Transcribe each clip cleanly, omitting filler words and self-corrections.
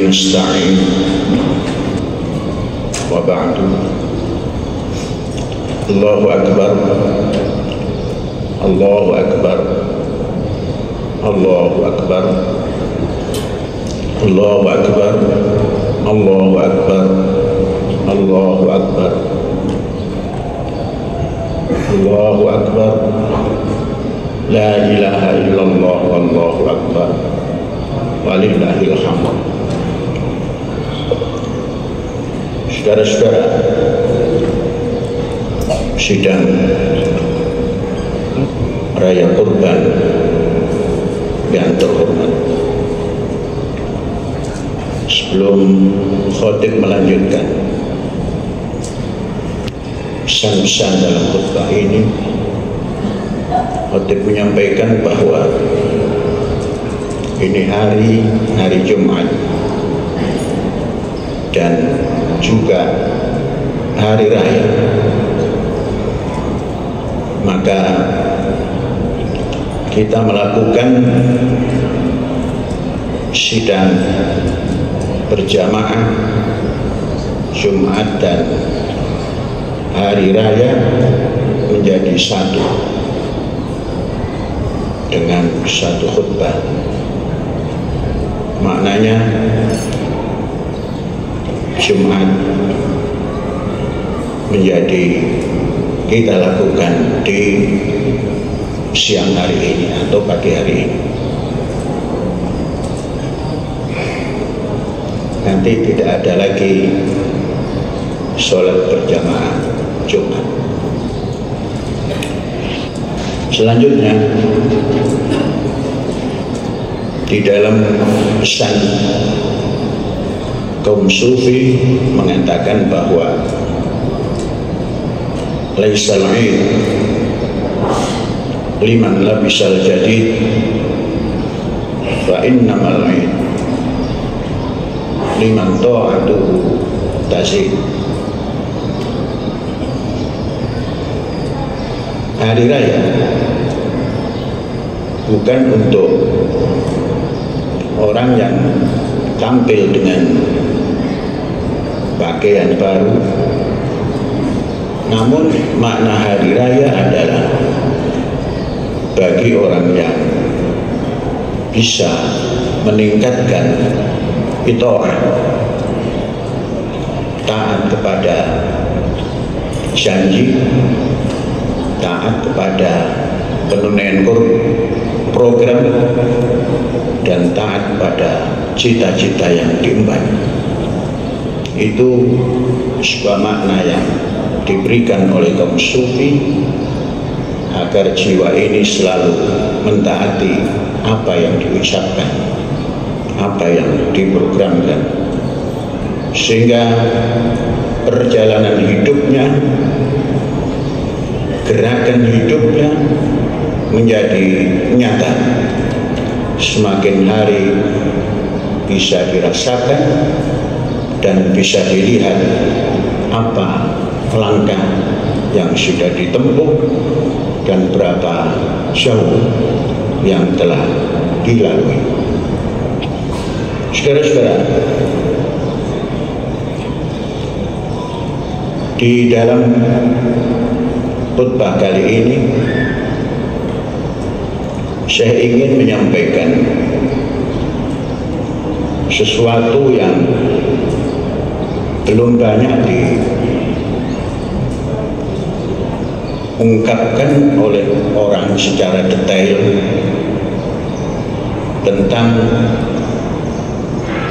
nasta'in wa ba'du. Allahu Akbar, Allahu Akbar, Allahu Akbar, Allahu Akbar, Allahu Akbar, Allahu Akbar, Allahu Akbar, la ilaha illallah, Allahu Akbar, walillahil hamd. Saudara-saudara, sidang raya kurban yang terhormat, sebelum khotib melanjutkan pesan-pesan dalam khutbah ini, khotib menyampaikan bahwa ini hari Jumat dan juga hari raya, maka kita melakukan sidang berjamaah Jumat dan hari raya menjadi satu dengan satu khutbah. Maknanya Jumat menjadi kita lakukan di siang hari ini atau pagi hari ini. Nanti tidak ada lagi sholat berjamaah Jumat. Selanjutnya, di dalam pesan kaum sufi mengatakan bahwa laisal aid liman labisal jadid fa innamal aid liman ta'atuhu tazid. Hari raya bukan untuk orang yang tampil dengan pakaian baru, namun makna hari raya adalah bagi orang yang bisa meningkatkan itaat, taat kepada janji, taat kepada penunaian program, dan taat pada cita-cita yang diemban. Itu sebuah makna yang diberikan oleh kaum sufi agar jiwa ini selalu mentaati apa yang diucapkan, apa yang diprogramkan, sehingga perjalanan hidupnya, gerakan hidupnya menjadi nyata. Semakin hari bisa dirasakan dan bisa dilihat apa langkah yang sudah ditempuh dan berapa jauh yang telah dilalui. Saudara-saudara, di dalam khutbah kali ini saya ingin menyampaikan sesuatu yang belum banyak diungkapkan oleh orang secara detail tentang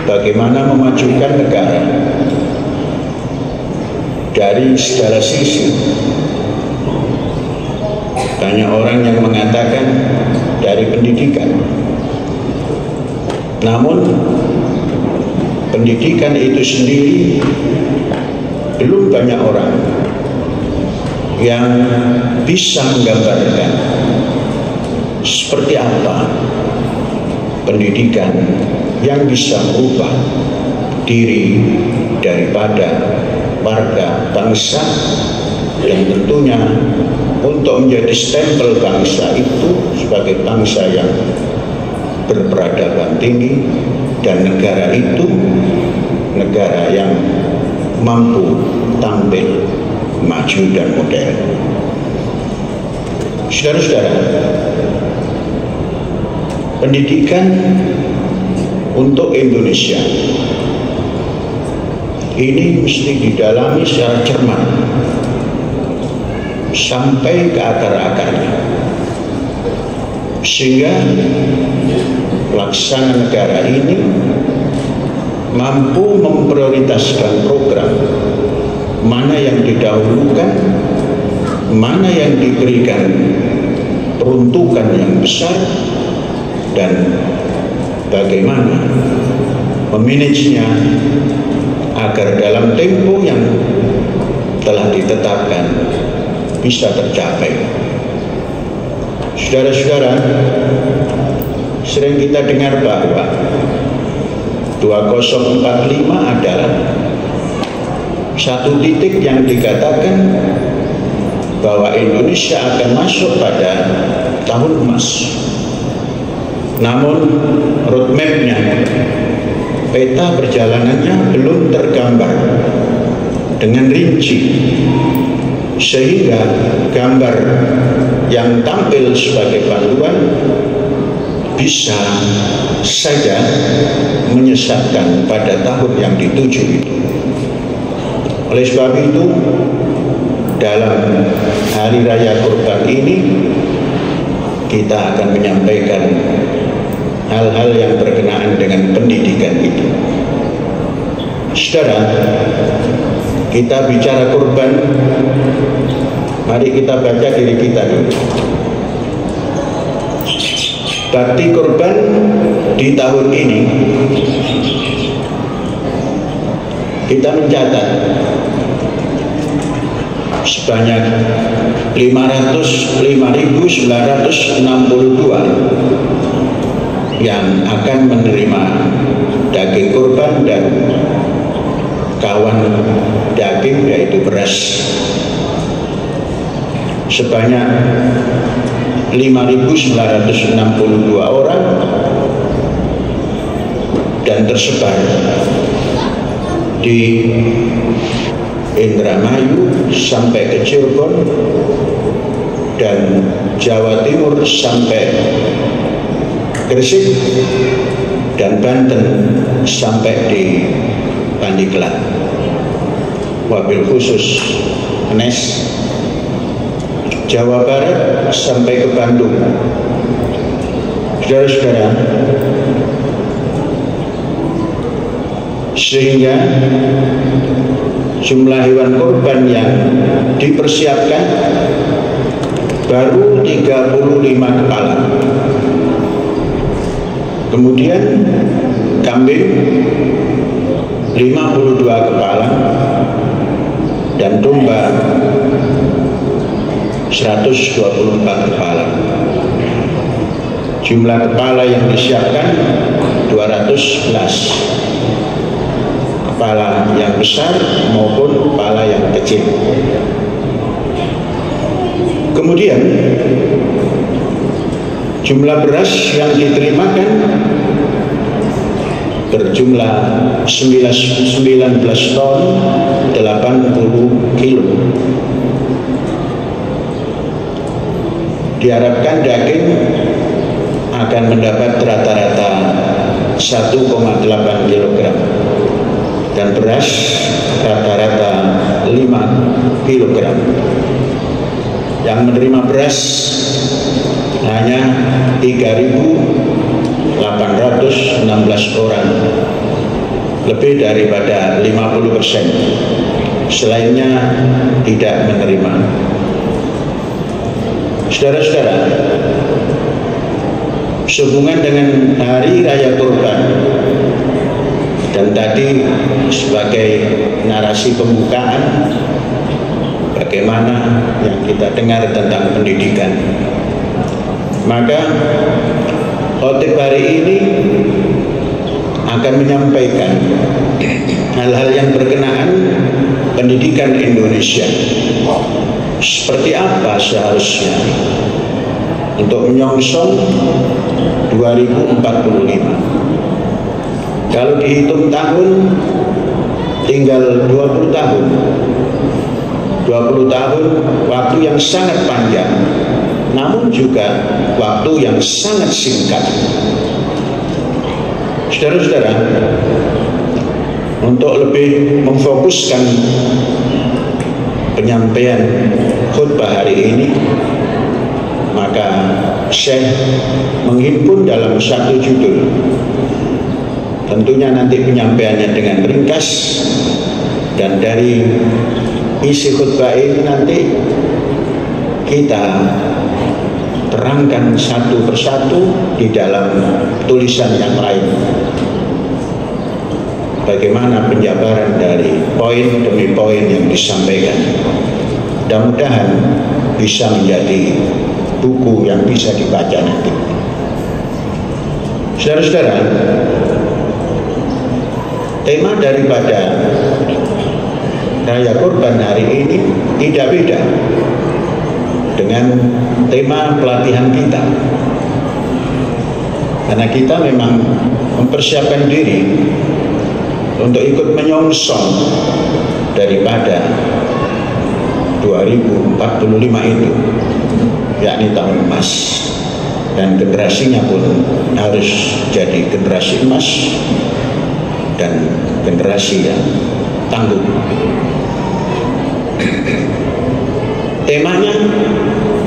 bagaimana memajukan negara dari segala sisi. Banyak orang yang mengatakan dari pendidikan. Namun pendidikan itu sendiri belum banyak orang yang bisa menggambarkan seperti apa pendidikan yang bisa merubah diri daripada warga bangsa, dan tentunya untuk menjadi stempel bangsa itu sebagai bangsa yang berperadaban tinggi, dan negara itu negara yang mampu tampil maju dan modern. Saudara-saudara, pendidikan untuk Indonesia ini mesti didalami secara cermat sampai ke akar-akarnya, sehingga pelaksana negara ini mampu memprioritaskan program mana yang didahulukan, mana yang diberikan peruntukan yang besar, dan bagaimana memanagenya agar dalam tempo yang telah ditetapkan bisa tercapai. Saudara-saudara, sering kita dengar bahwa 2045 adalah satu titik yang dikatakan bahwa Indonesia akan masuk pada tahun emas. Namun roadmap-nya, peta perjalanannya belum tergambar dengan rinci, sehingga gambar yang tampil sebagai panduan bisa saja menyesatkan pada tahun yang dituju itu. Oleh sebab itu, dalam Hari Raya Kurban ini kita akan menyampaikan hal-hal yang berkenaan dengan pendidikan itu. Saudara, kita bicara kurban, mari kita baca diri kita dulu. Bakti kurban di tahun ini kita mencatat sebanyak 505.962 yang akan menerima daging kurban dan kawan daging, yaitu beras. Sebanyak 5.962 orang dan tersebar di Indramayu sampai ke Cirebon dan Jawa Timur sampai Gresik dan Banten sampai di Pandeglang, wabil khusus Nes, Jawa Barat sampai ke Bandung. Saudara-saudara, sehingga jumlah hewan kurban yang dipersiapkan baru 35 kepala. Kemudian kambing 52 kepala dan domba 124 kepala. Jumlah kepala yang disiapkan 211, kepala yang besar maupun kepala yang kecil. Kemudian jumlah beras yang diterimakan berjumlah 19 ton 80 kilo. Diharapkan daging akan mendapat rata-rata 1,8 kg dan beras rata-rata 5 kg. Yang menerima beras hanya 3.816 orang lebih daripada 50%. Selainnya tidak menerima. Saudara-saudara, sehubungan dengan Hari Raya Kurban, dan tadi sebagai narasi pembukaan, bagaimana yang kita dengar tentang pendidikan, maka khotib hari ini akan menyampaikan hal-hal yang berkenaan pendidikan Indonesia. Seperti apa seharusnya untuk menyongsong 2045. Kalau dihitung tahun, tinggal 20 tahun. 20 tahun, waktu yang sangat panjang, namun juga waktu yang sangat singkat. Saudara-saudara, untuk lebih memfokuskan penyampaian khutbah hari ini, maka Syekh menghimpun dalam satu judul. Tentunya nanti penyampaiannya dengan ringkas, dan dari isi khutbah ini nanti kita terangkan satu persatu di dalam tulisan yang lain. Bagaimana penjabaran dari poin demi poin yang disampaikan. Mudah-mudahan bisa menjadi buku yang bisa dibaca nanti. Saudara-saudara, tema daripada Raya Kurban hari ini tidak beda dengan tema pelatihan kita, karena kita memang mempersiapkan diri untuk ikut menyongsong daripada 2045 itu, yakni tahun emas, dan generasinya pun harus jadi generasi emas dan generasi yang tangguh. Temanya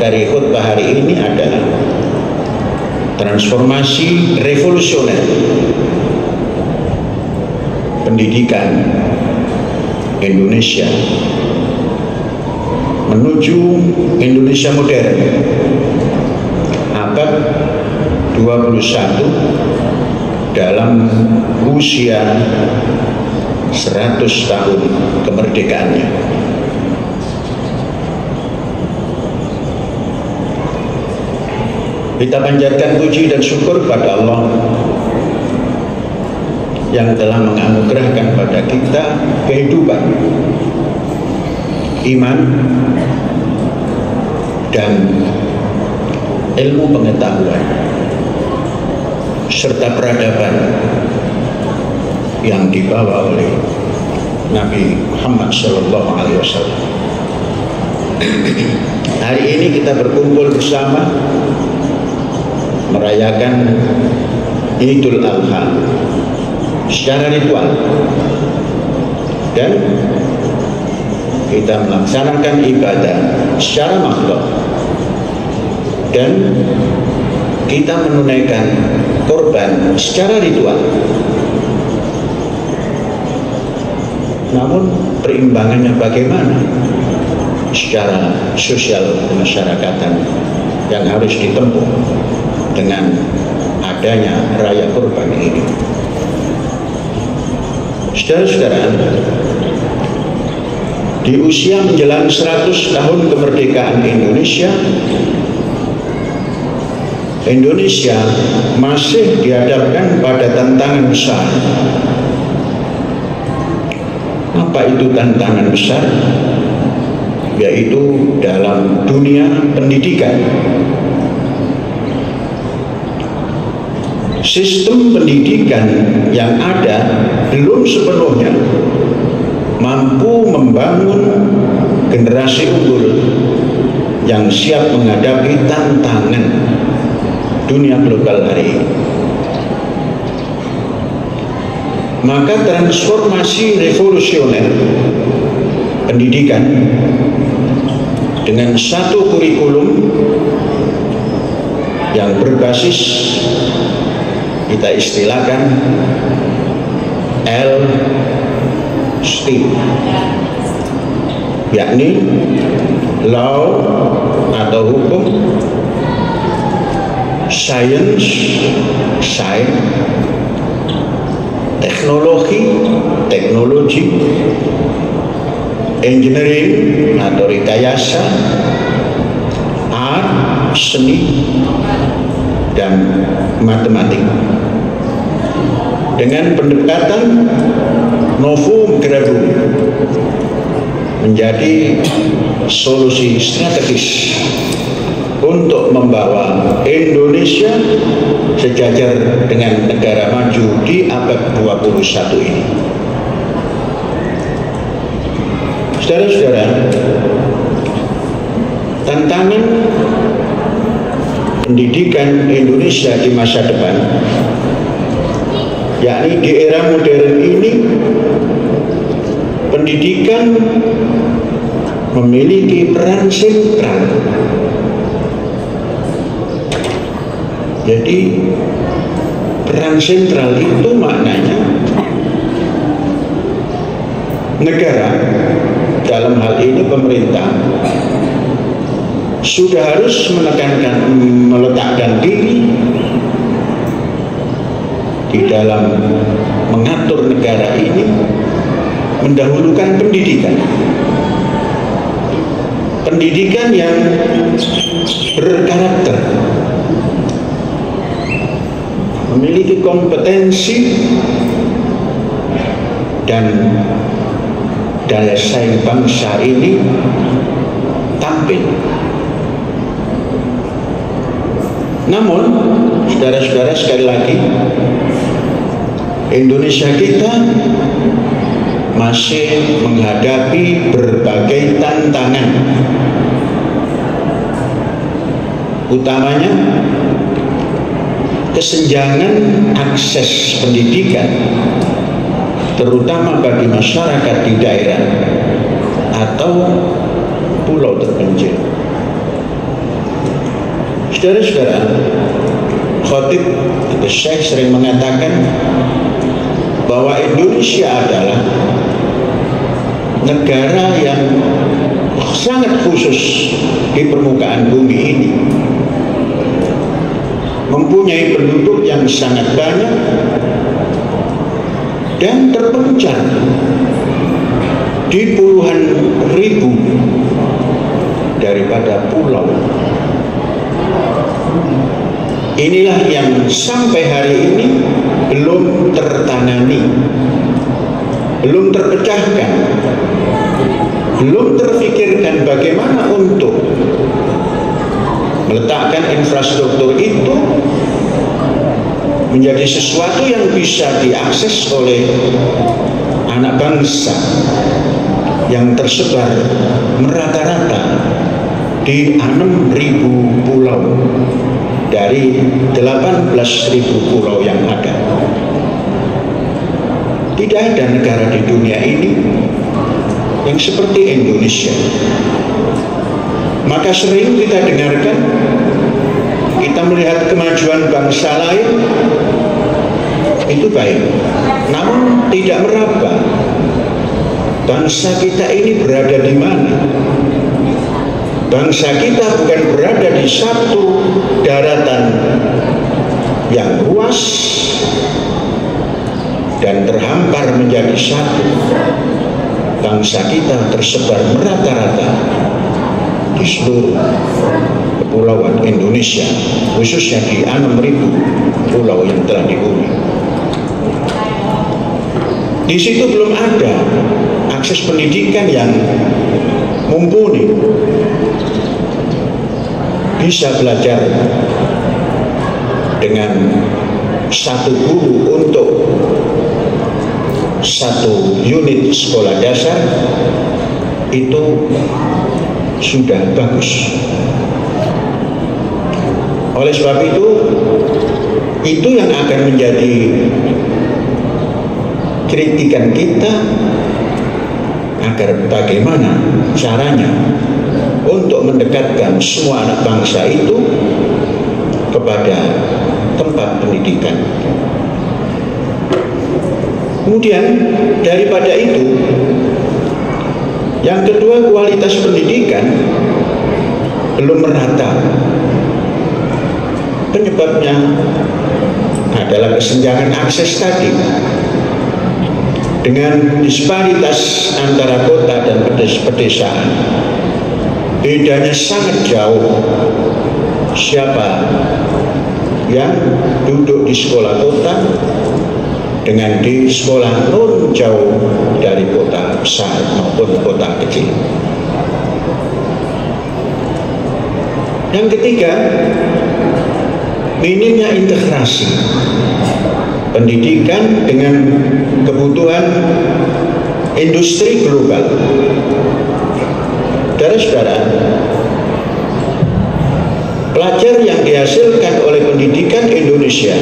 dari khutbah hari ini adalah transformasi revolusioner pendidikan Indonesia menuju Indonesia modern abad 21 dalam usia 100 tahun kemerdekaannya. Kita panjatkan puji dan syukur pada Allah yang telah menganugerahkan pada kita kehidupan, iman, dan ilmu pengetahuan, serta peradaban yang dibawa oleh Nabi Muhammad SAW. Hari ini kita berkumpul bersama merayakan Idul Adha secara ritual, dan kita melaksanakan ibadah secara makhluk, dan kita menunaikan korban secara ritual. Namun perimbangannya bagaimana secara sosial kemasyarakatan yang harus ditempuh dengan adanya Raya Kurban ini. Saudara-saudara, di usia menjelang 100 tahun kemerdekaan Indonesia, Indonesia masih dihadapkan pada tantangan besar. Apa itu tantangan besar? Yaitu dalam dunia pendidikan. Sistem pendidikan yang ada belum sepenuhnya mampu membangun generasi unggul yang siap menghadapi tantangan dunia global hari ini. Maka transformasi revolusioner pendidikan dengan satu kurikulum yang berbasis, kita istilahkan, LSTEM, yakni law atau hukum, science, teknologi, engineering atau rekayasa, art, seni, dan matematik. Dengan pendekatan novum gravum menjadi solusi strategis untuk membawa Indonesia sejajar dengan negara maju di abad 21 ini. Saudara-saudara, tantangan pendidikan Indonesia di masa depan, yakni di era modern ini, pendidikan memiliki peran sentral. Jadi peran sentral itu maknanya negara, dalam hal ini pemerintah, sudah harus meletakkan diri di dalam mengatur negara ini, mendahulukan pendidikan yang berkarakter, memiliki kompetensi dan daya saing bangsa ini tampil. Namun, saudara-saudara, sekali lagi, Indonesia kita masih menghadapi berbagai tantangan, utamanya kesenjangan akses pendidikan, terutama bagi masyarakat di daerah atau pulau terpencil. Saudara-saudara, Khatib atau Syekh sering mengatakan bahwa Indonesia adalah negara yang sangat khusus di permukaan bumi ini, mempunyai penduduk yang sangat banyak dan terpencar di puluhan ribu daripada pulau. Inilah yang sampai hari ini belum tertangani, belum terpecahkan, belum terfikirkan bagaimana untuk meletakkan infrastruktur itu menjadi sesuatu yang bisa diakses oleh anak bangsa yang tersebar merata-rata di 6.000 pulau dari 18.000 pulau yang ada. Tidak ada negara di dunia ini yang seperti Indonesia. Maka sering kita dengarkan, kita melihat kemajuan bangsa lain itu baik, namun tidak meraba bangsa kita ini berada di mana. Bangsa kita bukan berada di satu daratan yang luas dan terhampar menjadi satu. Bangsa kita tersebar merata-rata di seluruh kepulauan Indonesia, khususnya di 6.000 pulau yang telah dihuni. Di situ belum ada akses pendidikan yang mumpuni, bisa belajar dengan satu guru untuk satu unit sekolah dasar, itu sudah bagus. Oleh sebab itu yang akan menjadi kritikan kita, agar bagaimana caranya untuk mendekatkan semua anak bangsa itu kepada tempat pendidikan. Kemudian daripada itu, yang kedua, kualitas pendidikan belum merata. Penyebabnya adalah kesenjangan akses tadi, dengan disparitas antara kota dan pedesaan. Bedanya sangat jauh. Siapa yang duduk di sekolah kota dengan di sekolah non jauh dari kota besar maupun kota kecil. Yang ketiga, minimnya integrasi pendidikan dengan kebutuhan industri global. Saudara-saudara, pelajar yang dihasilkan oleh pendidikan Indonesia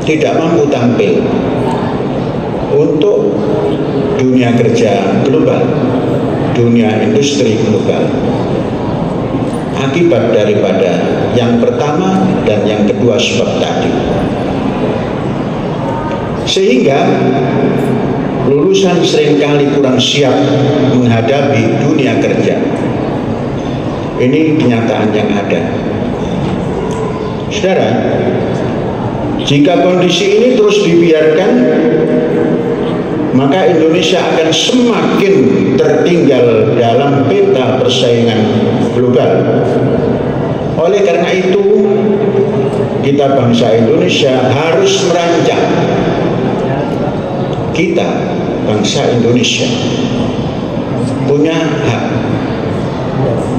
tidak mampu tampil untuk dunia kerja global, dunia industri global, akibat daripada yang pertama dan yang kedua sebab tadi. Sehingga lulusan seringkali kurang siap menghadapi dunia kerja. Ini kenyataan yang ada. Saudara, jika kondisi ini terus dibiarkan, maka Indonesia akan semakin tertinggal dalam peta persaingan global. Oleh karena itu, kita bangsa Indonesia harus merancang. Kita bangsa Indonesia punya hak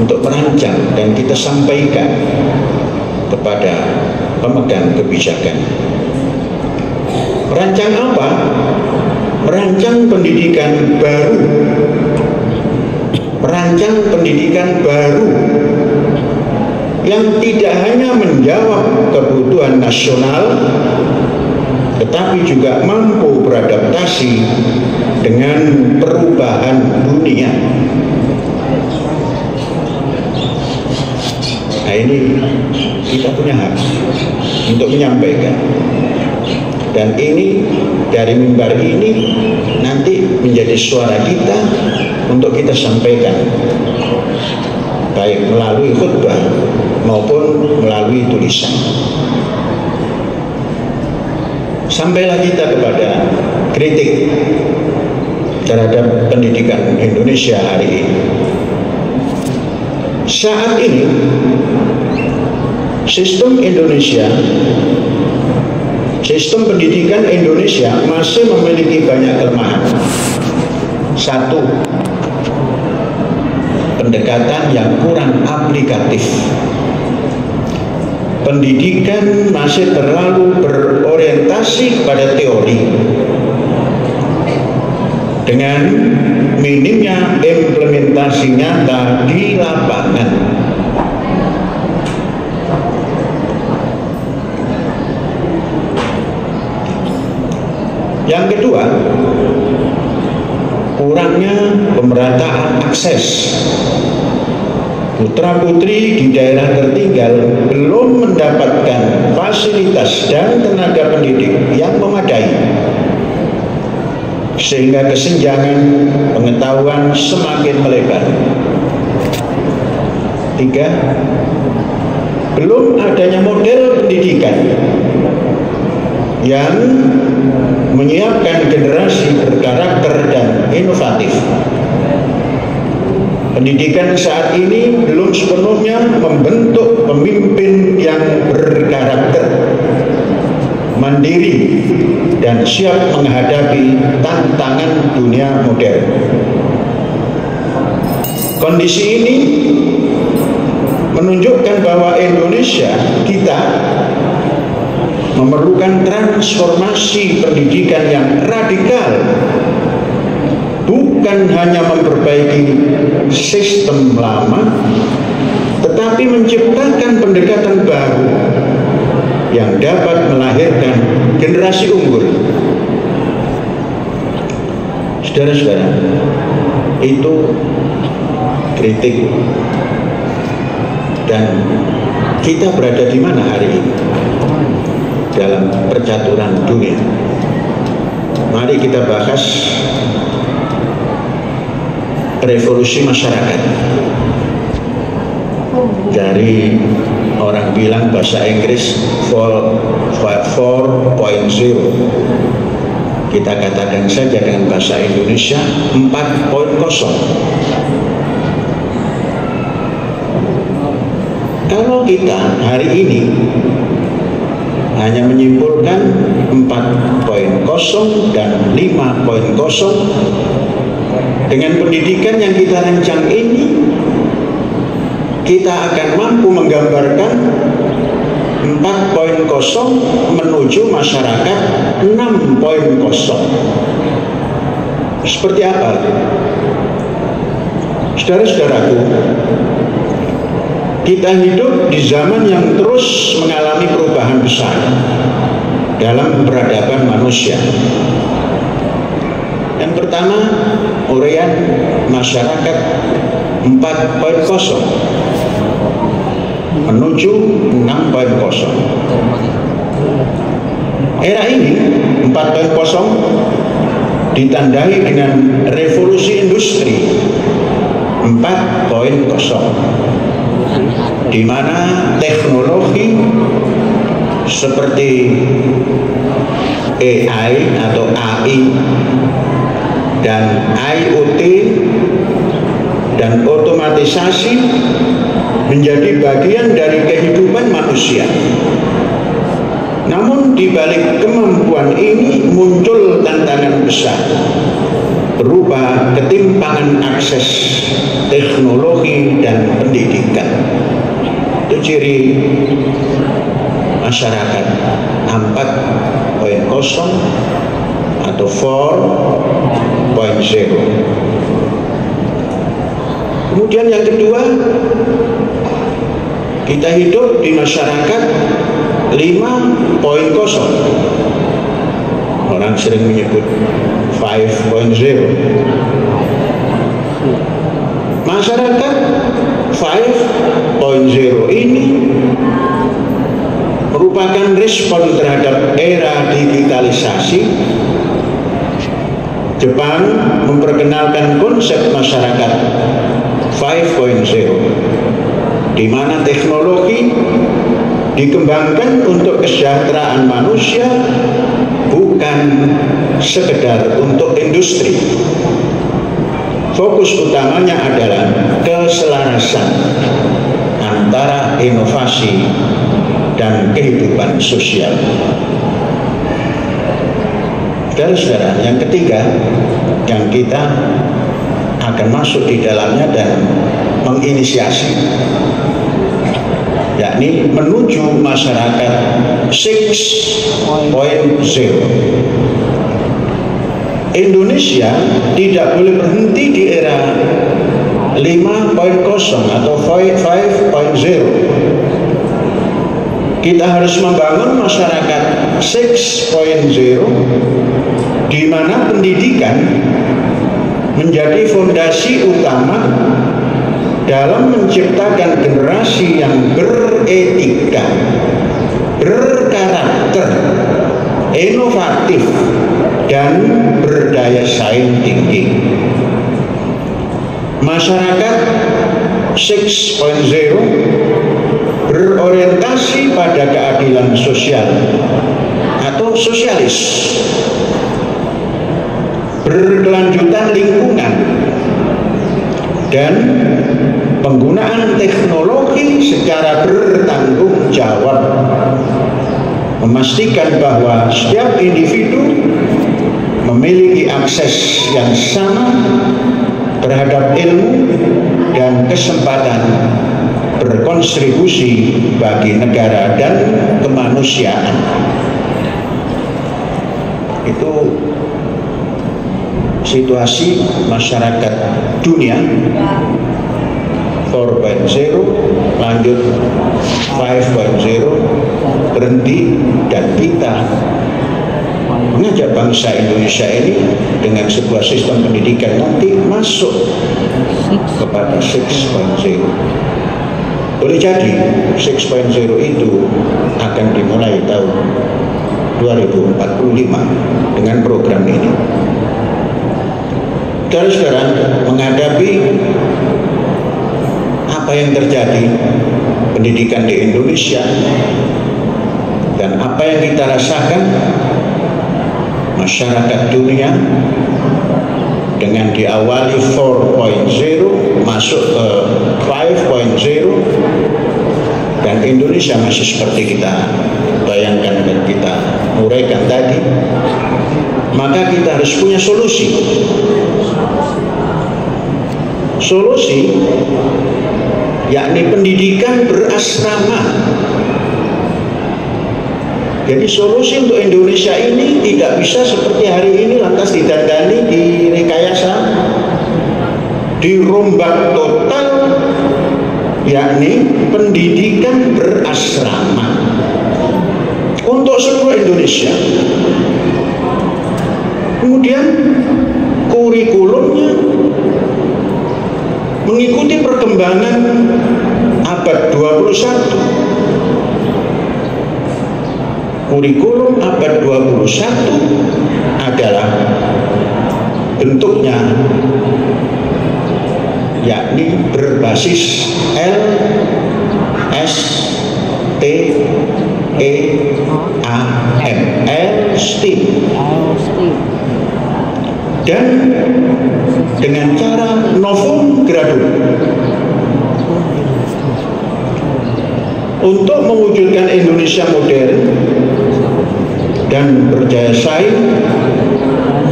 untuk merancang dan kita sampaikan kepada pemegang kebijakan. Merancang apa? Merancang pendidikan baru. Merancang pendidikan baru yang tidak hanya menjawab kebutuhan nasional, tetapi juga mampu beradaptasi dengan perubahan dunia. Nah, ini kita punya hak untuk menyampaikan. Dan ini dari mimbar ini nanti menjadi suara kita untuk kita sampaikan, baik melalui khutbah maupun melalui tulisan. Sampailah kita kepada kritik terhadap pendidikan Indonesia hari ini. Saat ini sistem pendidikan Indonesia masih memiliki banyak kelemahan. Satu, pendekatan yang kurang aplikatif. Pendidikan masih terlalu berorientasi pada teori dengan minimnya implementasi nyata di lapangan. Yang kedua, kurangnya pemerataan akses. Putra-putri di daerah tertinggal belum mendapatkan fasilitas dan tenaga pendidik yang memadai, sehingga kesenjangan pengetahuan semakin melebar. Tiga, belum adanya model pendidikan yang menyiapkan generasi berkarakter dan inovatif. Pendidikan saat ini belum sepenuhnya membentuk pemimpin yang berkarakter, mandiri, dan siap menghadapi tantangan dunia modern. Kondisi ini menunjukkan bahwa Indonesia kita memerlukan transformasi pendidikan yang radikal, bukan hanya memperbaiki sistem lama, tetapi menciptakan pendekatan baru yang dapat melahirkan generasi unggul. Saudara-saudara, itu kritik. Dan kita berada di mana hari ini dalam percaturan dunia? Mari kita bahas revolusi masyarakat. Dari orang bilang bahasa Inggris 4.0, kita katakan saja dengan bahasa Indonesia 4.0. Kalau kita hari ini hanya menyimpulkan 4.0 dan 5.0 dengan pendidikan yang kita rancang ini, kita akan mampu menggambarkan 4.0 menuju masyarakat 6.0. Seperti apa? Saudara-saudaraku, kita hidup di zaman yang terus mengalami perubahan besar dalam peradaban manusia. Yang pertama, uraian masyarakat 4.0 menuju 6.0. Era ini 4.0 ditandai dengan revolusi industri 4.0, di mana teknologi seperti AI atau AI dan IoT dan otomatisasi menjadi bagian dari kehidupan manusia. Namun di balik kemampuan ini muncul tantangan besar berupa ketimpangan akses teknologi dan pendidikan. Itu ciri masyarakat 4.0 atau 4.0. Kemudian yang kedua, kita hidup di masyarakat 5.0. Orang sering menyebut 5.0. Masyarakat 5.0 ini merupakan respon terhadap era digitalisasi. Jepang memperkenalkan konsep masyarakat 5.0, di mana teknologi dikembangkan untuk kesejahteraan manusia, bukan sekedar untuk industri. Fokus utamanya adalah keselarasan antara inovasi dan kehidupan sosial. Saudara-saudara, yang ketiga yang kita akan masuk di dalamnya dan menginisiasi, yakni menuju masyarakat 6.0. Indonesia tidak boleh berhenti di era 5.0 atau 5.0. Kita harus membangun masyarakat 6.0 di mana pendidikan menjadi fondasi utama dalam menciptakan generasi yang beretika, berkarakter, inovatif, dan berdaya saing tinggi. Masyarakat 6.0 berorientasi pada keadilan sosial atau sosialis, berkelanjutan lingkungan, dan penggunaan teknologi secara bertanggung jawab, memastikan bahwa setiap individu memiliki akses yang sama terhadap ilmu dan kesempatan berkontribusi bagi negara dan kemanusiaan. Itu situasi masyarakat dunia 4.0, lanjut 5.0, berhenti, dan kita mengajak bangsa Indonesia ini dengan sebuah sistem pendidikan nanti masuk kepada 6.0. Boleh jadi 6.0 itu akan dimulai tahun 2045 dengan program ini. Saudara-saudara, menghadapi apa yang terjadi pendidikan di Indonesia dan apa yang kita rasakan masyarakat dunia dengan diawali 4.0 masuk ke 5.0 dan Indonesia masih seperti kita bayangkan dan kita uraikan tadi, maka kita harus punya solusi. Solusi yakni pendidikan berasrama. Jadi solusi untuk Indonesia ini tidak bisa seperti hari ini lantas didandani, direkayasa, dirombak total, yakni pendidikan berasrama untuk seluruh Indonesia. Kemudian kurikulumnya mengikuti perkembangan abad 21. Kurikulum abad 21 adalah bentuknya yakni berbasis STEAM, dan dengan cara novum gradum untuk mewujudkan Indonesia modern dan berjaya saing.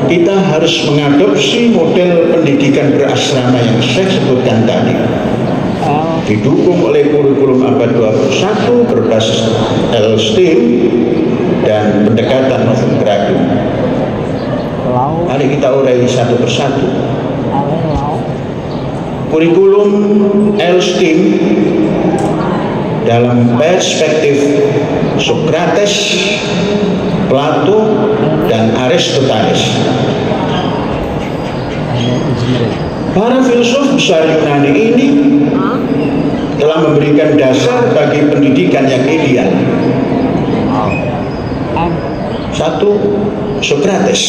Kita harus mengadopsi model pendidikan berasrama yang saya sebutkan tadi, didukung oleh kurikulum abad 21 berbasis STEAM dan pendekatan novum gradum. Mari kita urai satu persatu. Kurikulum STEAM dalam perspektif Socrates, Plato, dan Aristoteles. Para filsuf besar Yunani ini telah memberikan dasar bagi pendidikan yang ideal. Satu, Socrates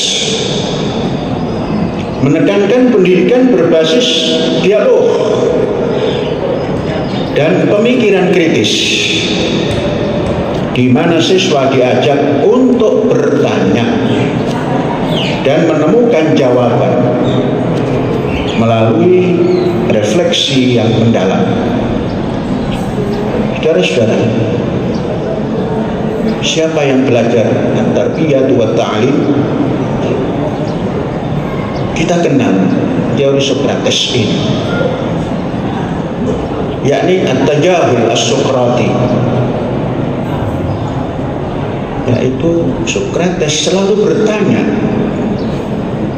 menekankan pendidikan berbasis dialog dan pemikiran kritis, di mana siswa diajak untuk bertanya dan menemukan jawaban melalui refleksi yang mendalam. Saudara-saudara, siapa yang belajar at-tarbiyah wa ta'lim, kita kenal teori Socrates ini, yakni at-tajahul as-Sokrati, yaitu Socrates selalu bertanya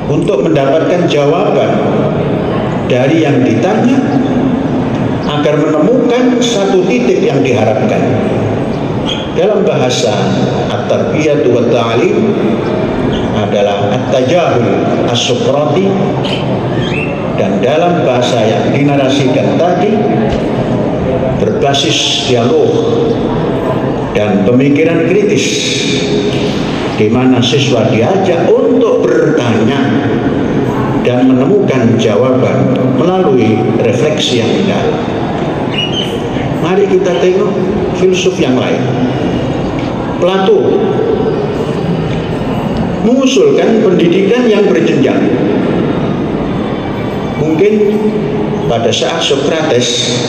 untuk mendapatkan jawaban dari yang ditanya agar menemukan satu titik yang diharapkan. Dalam bahasa at-tarbiyah wa ta'lim adalah at-tajahul as-Sokrati, dan dalam bahasa yang dinarasikan tadi berbasis dialog dan pemikiran kritis, di mana siswa diajak untuk bertanya dan menemukan jawaban melalui refleksi yang mendalam. Mari kita tengok filsuf yang lain. Plato mengusulkan pendidikan yang berjenjang. Mungkin pada saat Socrates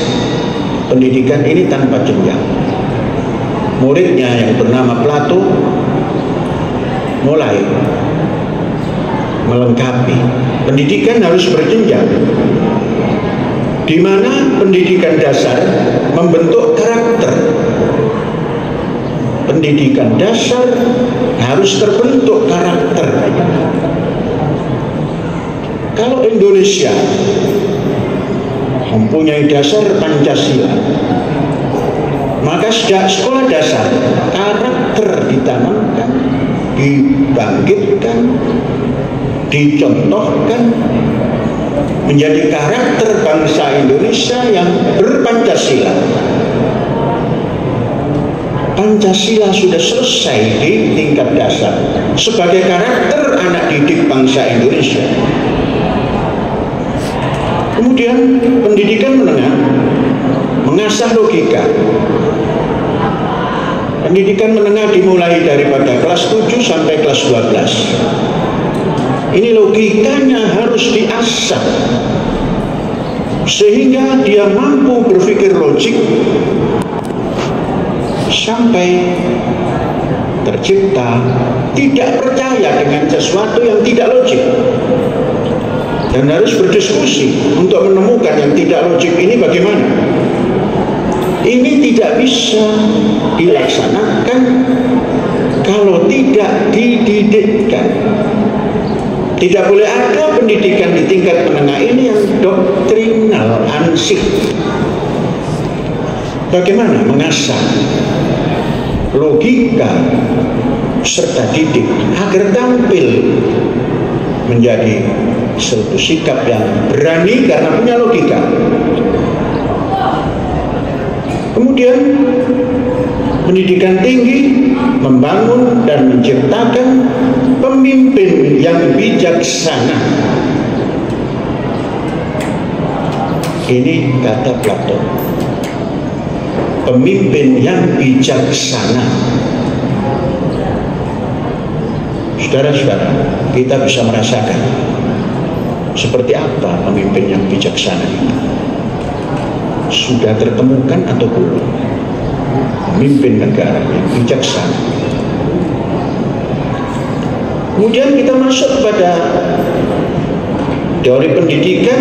pendidikan ini tanpa jenjang. Muridnya yang bernama Plato mulai melengkapi. Pendidikan harus berjenjang, di mana pendidikan dasar membentuk karakter. Pendidikan dasar harus terbentuk karakter. Kalau Indonesia mempunyai dasar Pancasila, maka sejak sekolah dasar karakter ditanamkan, dibangkitkan, dicontohkan menjadi karakter bangsa Indonesia yang berpancasila. Pancasila sudah selesai di tingkat dasar sebagai karakter anak didik bangsa Indonesia. Kemudian pendidikan menengah mengasah logika. Pendidikan menengah dimulai daripada kelas 7 sampai kelas 12. Ini logikanya harus diasah sehingga dia mampu berpikir logik sampai tercipta tidak percaya dengan sesuatu yang tidak logik, dan harus berdiskusi untuk menemukan yang tidak logik ini bagaimana. Ini tidak bisa dilaksanakan kalau tidak dididikkan. Tidak boleh ada pendidikan di tingkat menengah ini yang doktrinal, ansih. Bagaimana mengasah logika serta didik agar tampil menjadi suatu sikap yang berani karena punya logika. Kemudian pendidikan tinggi membangun dan menciptakan pemimpin yang bijaksana. Ini kata Plato. Pemimpin yang bijaksana. Saudara-saudara, kita bisa merasakan seperti apa pemimpin yang bijaksana itu. Sudah tertemukan atau belum? Pemimpin negara yang bijaksana. Kemudian kita masuk pada teori pendidikan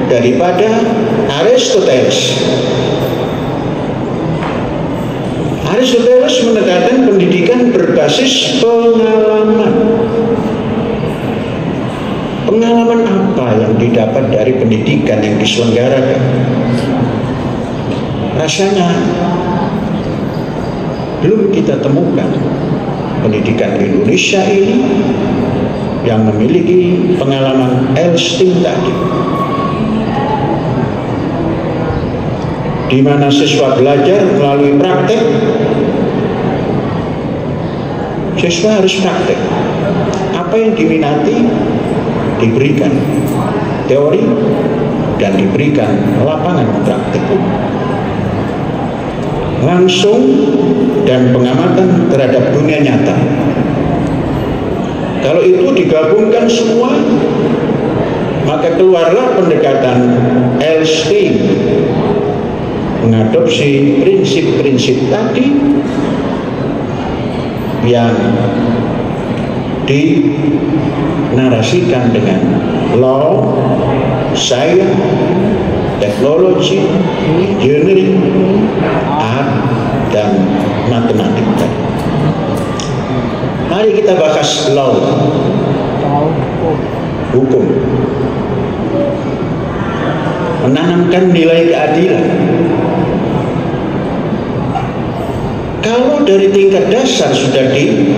daripada Aristoteles. Aristoteles menekankan pendidikan berbasis pengalaman. Pengalaman apa yang didapat dari pendidikan yang diselenggarakan? Rasanya belum kita temukan pendidikan di Indonesia ini yang memiliki pengalaman Elsting tadi, di mana siswa belajar melalui praktek. Siswa harus praktek. Apa yang diminati diberikan teori dan diberikan lapangan praktek langsung dan pengamatan terhadap dunia nyata. Kalau itu digabungkan semua, maka keluarlah pendekatan Elsting, mengadopsi prinsip-prinsip tadi yang dinarasikan dengan law, science, teknologi, engineering, art, dan matematika. Mari kita bahas law, hukum. Menanamkan nilai keadilan. Kalau dari tingkat dasar sudah ditanamkan,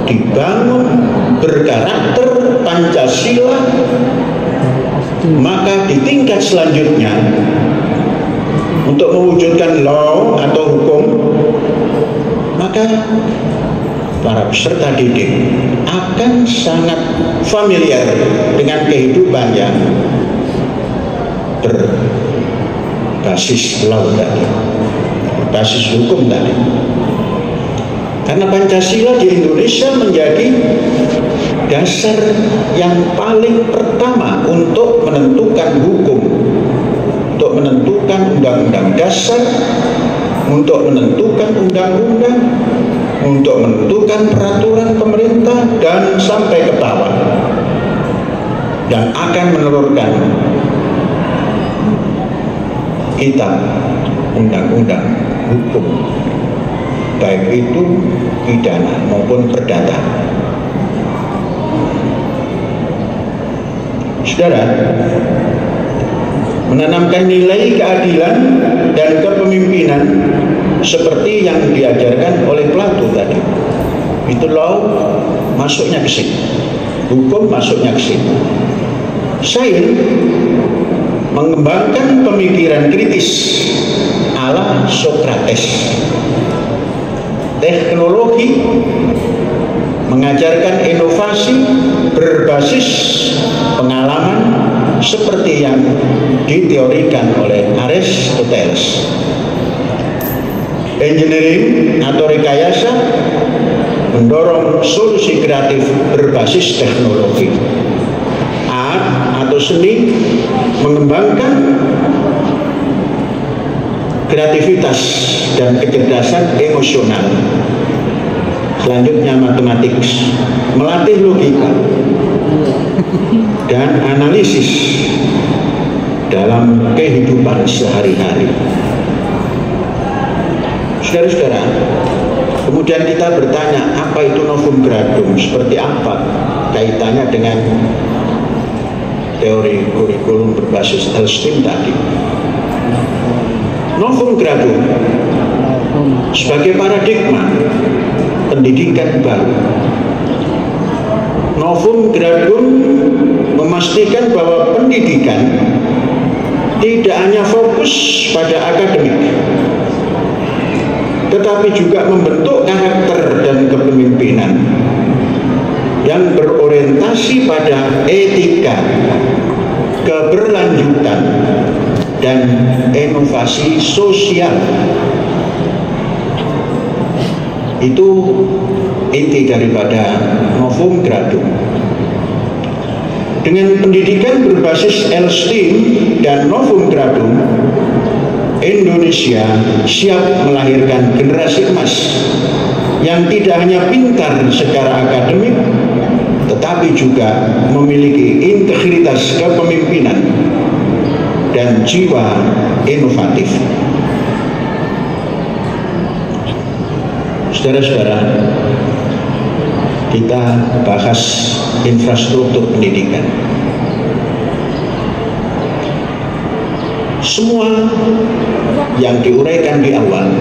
dibangun, berkarakter Pancasila, maka di tingkat selanjutnya untuk mewujudkan law atau hukum, maka para peserta didik akan sangat familiar dengan kehidupan yang berbasis law tadi, berbasis hukum tadi. Karena Pancasila di Indonesia menjadi dasar yang paling pertama untuk menentukan hukum, untuk menentukan undang-undang dasar, untuk menentukan undang-undang, untuk menentukan peraturan pemerintah, dan sampai ke bawah, dan akan menelurkan kitab undang-undang hukum, baik itu pidana maupun perdata. Saudara, menanamkan nilai keadilan dan kepemimpinan seperti yang diajarkan oleh Plato tadi. Itu law masuknya ke sini, hukum masuknya ke sini. Sains mengembangkan pemikiran kritis ala Sokrates. Teknologi mengajarkan inovasi berbasis pengalaman seperti yang diteorikan oleh Aristoteles. Engineering atau rekayasa mendorong solusi kreatif berbasis teknologi. Art atau seni mengembangkan kreativitas dan kecerdasan emosional. Selanjutnya matematik melatih logika dan analisis dalam kehidupan sehari-hari. Saudara-saudara, kemudian kita bertanya, apa itu novum gradum? Seperti apa kaitannya dengan teori kurikulum berbasis Elstein tadi? Novum gradum sebagai paradigma pendidikan baru. Novum gradum memastikan bahwa pendidikan tidak hanya fokus pada akademik, tetapi juga membentuk karakter dan kepemimpinan yang berorientasi pada etika, keberlanjutan, dan inovasi sosial. Itu inti daripada novum gradum. Dengan pendidikan berbasis Elstein dan novum gradum, Indonesia siap melahirkan generasi emas yang tidak hanya pintar secara akademik, tetapi juga memiliki integritas kepemimpinan dan jiwa inovatif. Saudara-saudara, kita bahas infrastruktur pendidikan. Semua yang diuraikan di awal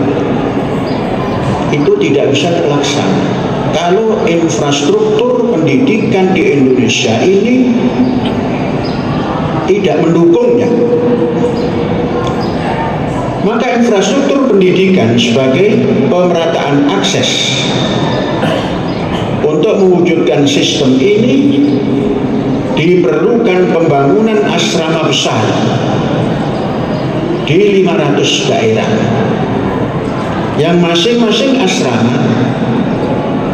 itu tidak bisa terlaksana kalau infrastruktur pendidikan di Indonesia ini tidak mendukungnya. Maka infrastruktur pendidikan sebagai pemerataan akses untuk mewujudkan sistem ini diperlukan pembangunan asrama besar di 500 daerah yang masing-masing asrama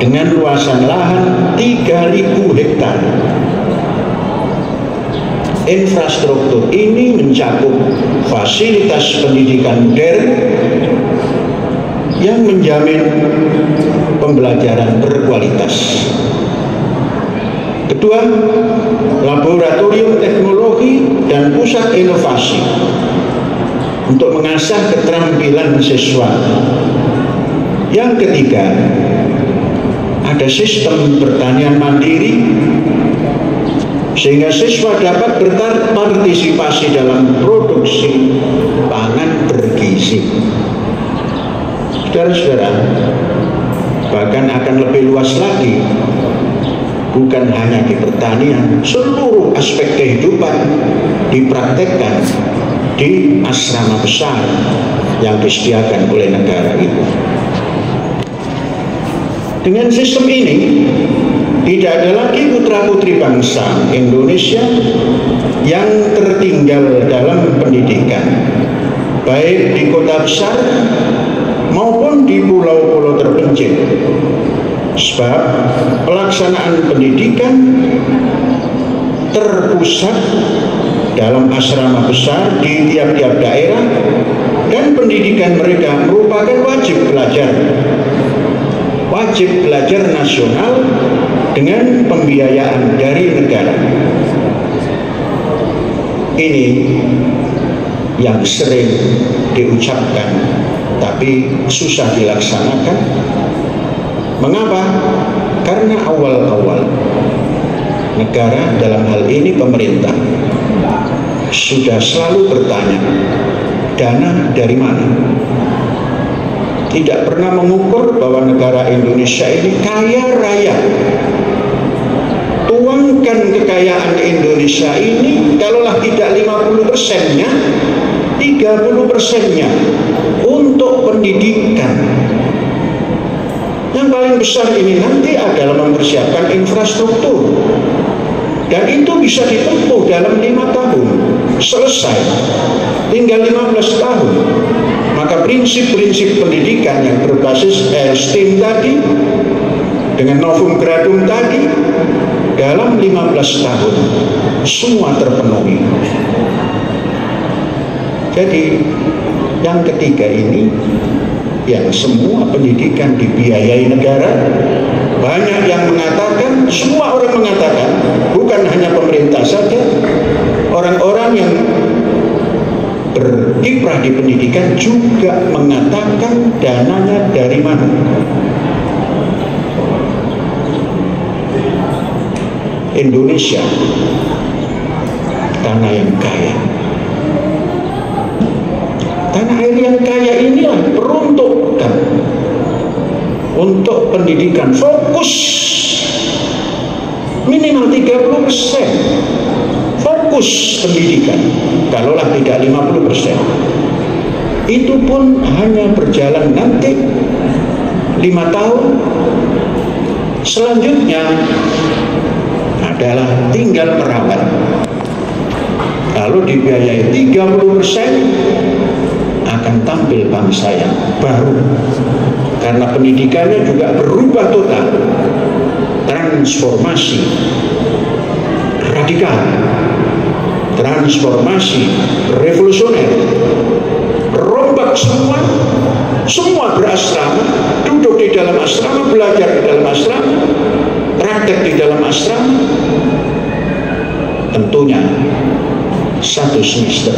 dengan luasan lahan 3.000 hektar. Infrastruktur ini mencakup fasilitas pendidikan modern yang menjamin pembelajaran berkualitas. Kedua, laboratorium teknologi dan pusat inovasi untuk mengasah keterampilan siswa. Yang ketiga, ada sistem pertanian mandiri sehingga siswa dapat berpartisipasi dalam produksi pangan bergizi. Saudara-saudara, bahkan akan lebih luas lagi, bukan hanya di pertanian, seluruh aspek kehidupan dipraktekkan di asrama besar yang disediakan oleh negara itu. Dengan sistem ini, tidak ada lagi putra-putri bangsa Indonesia yang tertinggal dalam pendidikan, baik di kota besar maupun di pulau-pulau terpencil. Sebab pelaksanaan pendidikan terpusat dalam asrama besar di tiap-tiap daerah, dan pendidikan mereka merupakan wajib belajar nasional dengan pembiayaan dari negara. Ini yang sering diucapkan tapi susah dilaksanakan. Mengapa? Karena awal-awal negara, dalam hal ini pemerintah, sudah selalu bertanya, dana dari mana? Tidak pernah mengukur bahwa negara Indonesia ini kaya raya. Tuangkan kekayaan Indonesia ini, kalaulah tidak 50%-nya, 30%-nya untuk pendidikan. Yang paling besar ini nanti adalah mempersiapkan infrastruktur, dan itu bisa ditempuh dalam 5 tahun, selesai, tinggal 15 tahun. Maka prinsip-prinsip pendidikan yang berbasis STEM tadi dengan novum gradum tadi dalam 15 tahun semua terpenuhi. Jadi yang ketiga ini, yang semua pendidikan dibiayai negara. Banyak yang mengatakan, semua orang mengatakan, bukan hanya pemerintah saja, orang-orang yang berkiprah di pendidikan juga mengatakan dananya dari mana. Indonesia, tanah yang kaya. Tanah air yang kaya inilah peruntukkan untuk pendidikan, fokus minimal 30%, fokus pendidikan, kalaulah tidak 50%. Itu pun hanya berjalan nanti 5 tahun. Selanjutnya adalah tinggal perawat. Kalau dibiayai 30%, akan tampil bangsa yang baru, karena pendidikannya juga berubah total, transformasi radikal, transformasi revolusioner, rombak semua berasrama, duduk di dalam asrama, belajar di dalam asrama, praktek di dalam asrama. Tentunya 1 semester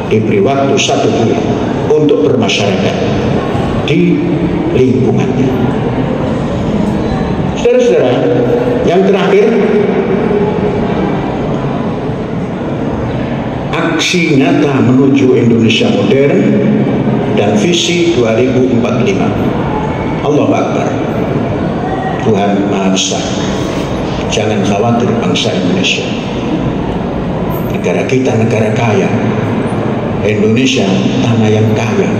diberi waktu 1 bulan untuk bermasyarakat di lingkungannya. Saudara-saudara, yang terakhir, aksi nyata menuju Indonesia modern dan visi 2045. Allahu Akbar. Tuhan Maha Besar. Jangan khawatir bangsa Indonesia. Negara kita negara kaya. Indonesia tanah yang kaya.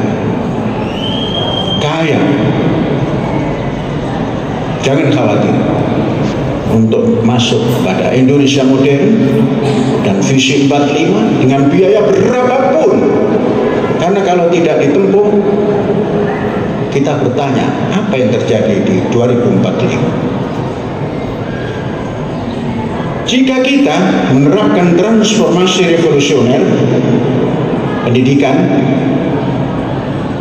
Kaya. Jangan khawatir untuk masuk pada Indonesia modern dan visi 45 dengan biaya berapapun. Karena kalau tidak ditempuh, kita bertanya apa yang terjadi di 2045. Jika kita menerapkan transformasi revolusioner pendidikan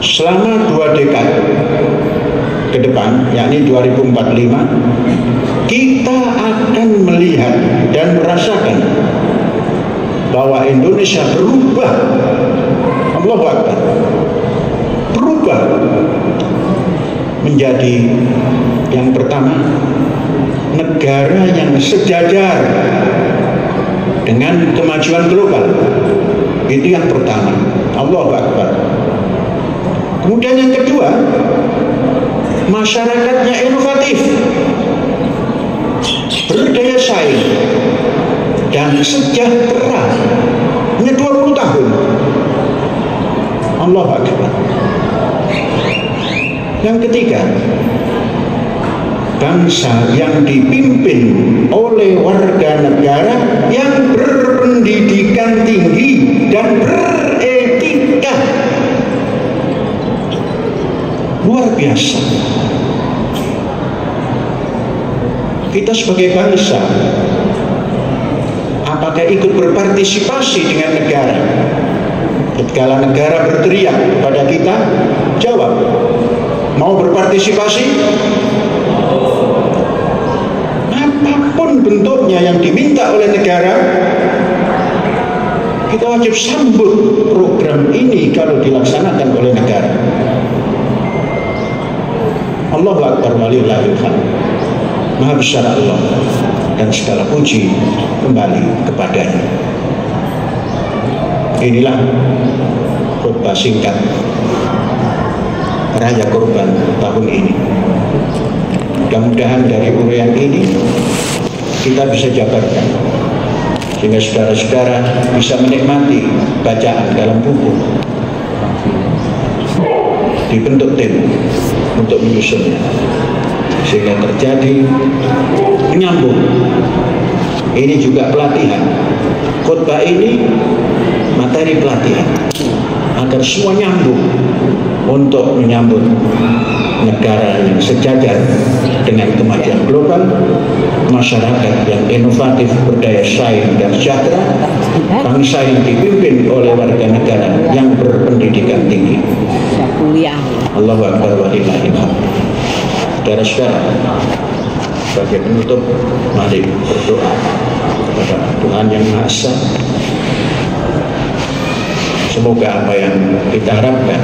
selama 2 dekade ke depan, yakni 2045, kita akan melihat dan merasakan bahwa Indonesia berubah. Allahu Akbar. Berubah menjadi yang pertama, negara yang sejajar dengan kemajuan global. Itu yang pertama. Allahu Akbar. Kemudian yang kedua, masyarakatnya inovatif, berdaya saing, dan sejahtera. Hanya 20 tahun. Allahu Akbar. Yang ketiga, bangsa yang dipimpin oleh warga negara yang berpendidikan tinggi dan beretika. Luar biasa. Kita sebagai bangsa, apakah ikut berpartisipasi dengan negara? Ketika negara berteriak kepada kita, jawab. Mau berpartisipasi? Apapun bentuknya yang diminta oleh negara, kita wajib sambut program ini kalau dilaksanakan oleh negara. Allahu Akbar walillahil hamd. Maha besar Allah dan segala puji kembali kepadanya. Inilah khutbah singkat Raya Kurban tahun ini. Mudah-mudahan dari uraian ini kita bisa jabarkan sehingga saudara-saudara bisa menikmati bacaan dalam buku, dibentuk tim untuk menyusunnya, sehingga terjadi menyambung. Ini juga pelatihan. Khutbah ini materi pelatihan agar semua nyambung untuk menyambut negara yang sejajar dengan kemajuan global, masyarakat yang inovatif, berdaya saing dan sejahtera, bangsa yang dipimpin oleh warga negara yang berpendidikan tinggi. Allahu Akbar wa lillahil hamd. Saudara-saudara, sebagai penutup, mari berdoa kepada Tuhan Yang Maha Esa. Semoga apa yang kita harapkan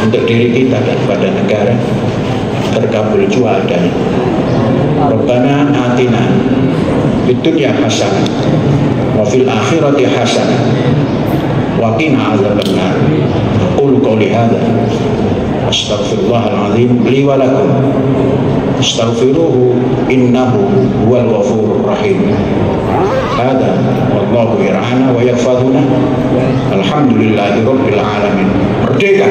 untuk diri kita dan pada negara terkabul jua adanya. Rabbana atina fid dunya hasanah wa fil akhirati hasanah wa qina adzabannar. Qul qouli hadza astaghfirullahal azim li wa lakum astaghfiruhu innahu huwal ghafurur rahim. Hada wallahu yar'ana wa yahfazuna. Alhamdulillahi rabbil alamin. Merdeka.